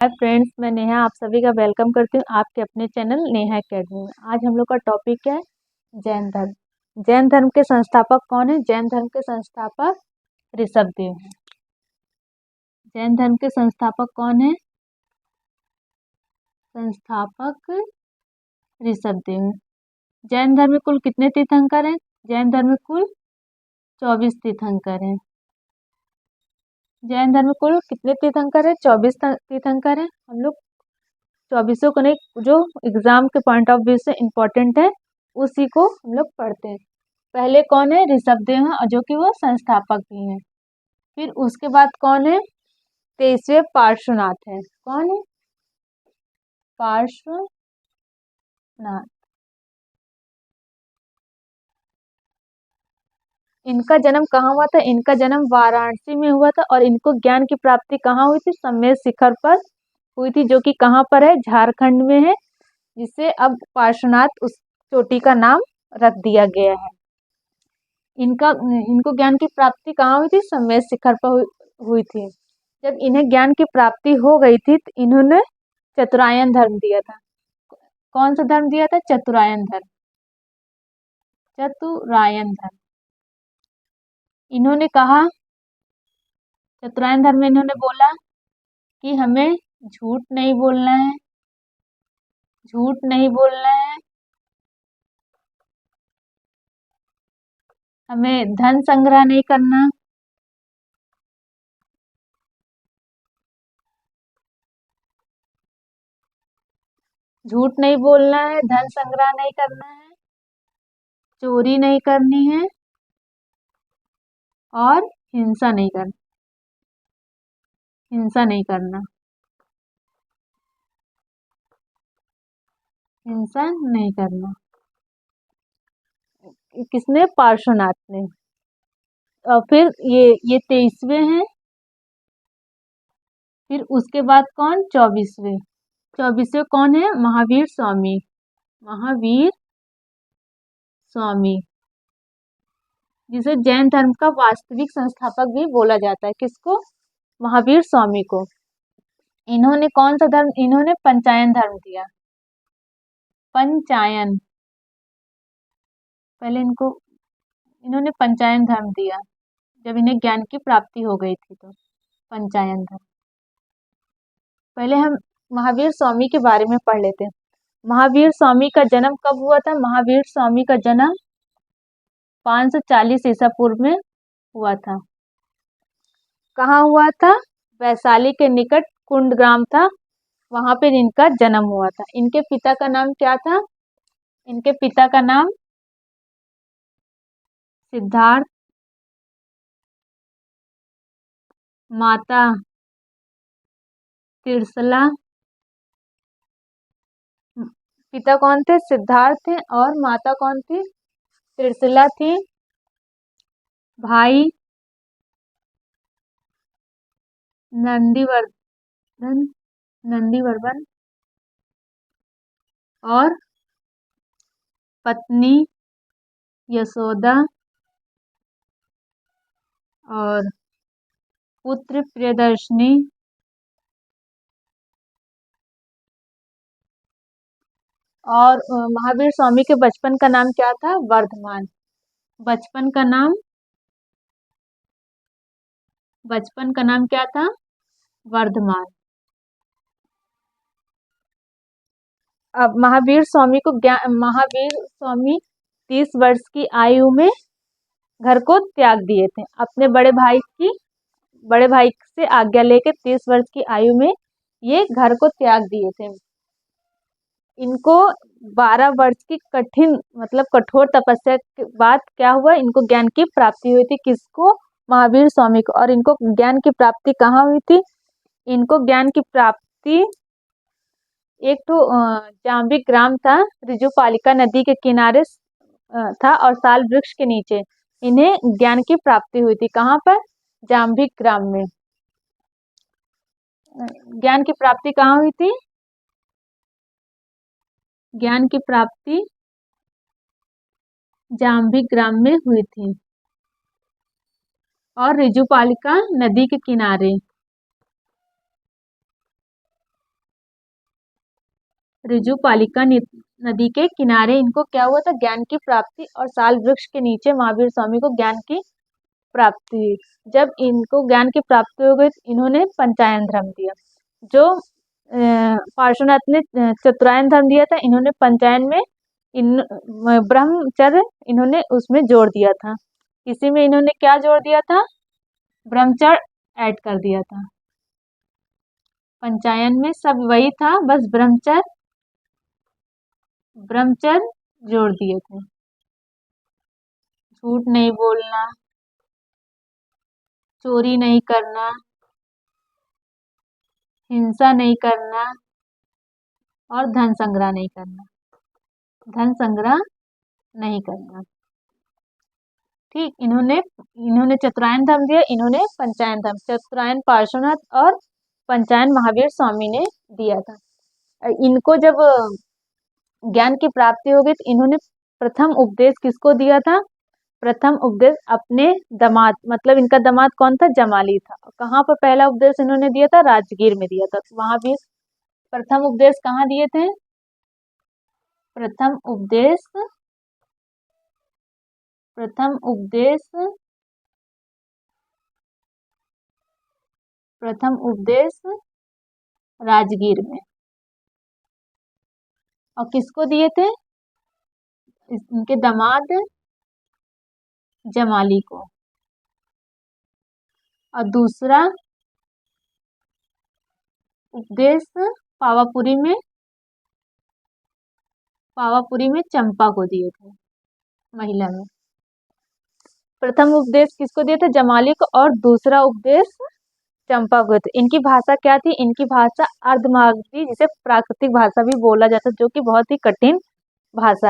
Hi friends, मैं नेहा आप सभी का वेलकम करती हूँ आपके अपने चैनल नेहा एकेडमी में। आज हम लोग का टॉपिक क्या है? जैन धर्म। जैन धर्म के संस्थापक कौन है? जैन धर्म के संस्थापक ऋषभदेव हैं। जैन धर्म के संस्थापक कौन है? संस्थापक ऋषभदेव हैं। जैन धर्म में कुल कितने तीर्थंकर हैं? जैन धर्म में कुल 24 तीर्थंकर हैं। जैन धर्म में कुल कितने तीर्थंकर है? 24 तीर्थंकर हैं। हम लोग 24 को नहीं, जो एग्जाम के पॉइंट ऑफ व्यू से इम्पोर्टेंट है उसी को हम लोग पढ़ते हैं। पहले कौन है? ऋषभदेव हैं, जो कि वो संस्थापक भी हैं। फिर उसके बाद कौन है? 23वें पार्श्वनाथ है। कौन है? पार्श्वनाथ। इनका जन्म कहाँ हुआ था? इनका जन्म वाराणसी में हुआ था। और इनको ज्ञान की प्राप्ति कहाँ हुई थी? सम्मेद शिखर पर हुई थी, जो कि कहाँ पर है? झारखंड में है, जिसे अब पार्श्वनाथ उस चोटी का नाम रख दिया गया है। इनको ज्ञान की प्राप्ति कहाँ हुई थी? सम्मेद शिखर पर हुई थी। जब इन्हें ज्ञान की प्राप्ति हो गई थी तो इन्होंने चतुरायन धर्म दिया था। कौन सा धर्म दिया था? चतुरायन धर्म। चतुरायन धर्म। इन्होंने कहा, चतुरायन धर्म में इन्होंने बोला कि हमें झूठ नहीं बोलना है, झूठ नहीं बोलना है, हमें धन संग्रह नहीं करना, झूठ नहीं बोलना है, धन संग्रह नहीं करना है, चोरी नहीं करनी है और हिंसा नहीं करना। हिंसा नहीं करना। हिंसा नहीं करना। किसने? पार्श्वनाथ ने। और फिर ये 23वें हैं। फिर उसके बाद कौन? 24वें। 24वें कौन है? महावीर स्वामी। महावीर स्वामी, जिसे जैन धर्म का वास्तविक संस्थापक भी बोला जाता है। किसको? महावीर स्वामी को। इन्होंने कौन सा धर्म? इन्होंने पंचायन धर्म दिया। पंचायन। पहले इन्होंने पंचायन धर्म दिया जब इन्हें ज्ञान की प्राप्ति हो गई थी, तो पंचायन धर्म। पहले हम महावीर स्वामी के बारे में पढ़ लेते हैं। महावीर स्वामी का जन्म कब हुआ था? महावीर स्वामी का जन्म 540 ईसा पूर्व में हुआ था। कहाँ हुआ था? वैशाली के निकट कुंड ग्राम था, वहां पर इनका जन्म हुआ था। इनके पिता का नाम क्या था? इनके पिता का नाम सिद्धार्थ, माता तिरसला। पिता कौन थे? सिद्धार्थ थे। और माता कौन थी? तिरसला थी। भाई नंदीवर्धन, नंदीवर्धन। और पत्नी यशोदा। और पुत्र प्रियदर्शनी। और महावीर स्वामी के बचपन का नाम क्या था? वर्धमान। बचपन का नाम बचपन का नाम क्या था? वर्धमान। अब महावीर स्वामी 30 वर्ष की आयु में घर को त्याग दिए थे। अपने बड़े भाई से आज्ञा लेकर 30 वर्ष की आयु में ये घर को त्याग दिए थे। इनको 12 वर्ष की कठोर तपस्या के बाद क्या हुआ? इनको ज्ञान की प्राप्ति हुई थी। किसको? महावीर स्वामी को। और इनको ज्ञान की प्राप्ति कहाँ हुई थी? इनको ज्ञान की प्राप्ति एक तो जाम्बिक ग्राम था, रिजुपालिका नदी के किनारे था, और साल वृक्ष के नीचे इन्हें ज्ञान की प्राप्ति हुई थी। कहाँ पर? जाम्बिक ग्राम में ज्ञान की प्राप्ति कहाँ हुई थी? ज्ञान की प्राप्ति जाम्बिक ग्राम में हुई थी, और रिजुपालिका नदी के किनारे। ऋजुपालिका नदी के किनारे इनको क्या हुआ था, ज्ञान की प्राप्ति, और साल वृक्ष के नीचे महावीर स्वामी को ज्ञान की प्राप्ति हुई। जब इनको ज्ञान की प्राप्ति हो गई तो इन्होंने पंचायन धर्म दिया। जो पार्श्वनाथ ने चतुरायन धर्म दिया था, इन्होंने पंचायन में इन ब्रह्मचर्य इन्होंने उसमें जोड़ दिया था। इसी में इन्होंने क्या जोड़ दिया था, ब्रह्मचर्य ऐड कर दिया था। पंचायन में सब वही था, बस ब्रह्मचर्य जोड़ दिए थे। झूठ नहीं बोलना, चोरी नहीं करना, हिंसा नहीं करना और धन संग्रह नहीं करना, धन संग्रह नहीं करना। ठीक, इन्होंने चतुरायन धर्म दिया, इन्होंने पंचायन धर्म। चतुरायन पार्श्वनाथ और पंचायन महावीर स्वामी ने दिया था। इनको जब ज्ञान की प्राप्ति हो गई तो इन्होंने प्रथम उपदेश किसको दिया था, प्रथम उपदेश अपने दामाद, मतलब इनका दामाद कौन था, जमाली था। कहाँ पर पहला उपदेश इन्होंने दिया था, राजगीर में दिया था। वहां भी प्रथम उपदेश कहाँ दिए थे, प्रथम उपदेश राजगीर में। और किसको दिए थे, इनके दामाद जमाली को। और दूसरा उपदेश पावापुरी में चंपा को दिए थे, महिला में। प्रथम उपदेश किसको दिए थे, जमाली को, और दूसरा उपदेश चंपा को थे। इनकी भाषा क्या थी, इनकी भाषा अर्धमागधी, जिसे प्राकृतिक भाषा भी बोला जाता है, जो कि बहुत ही कठिन भाषा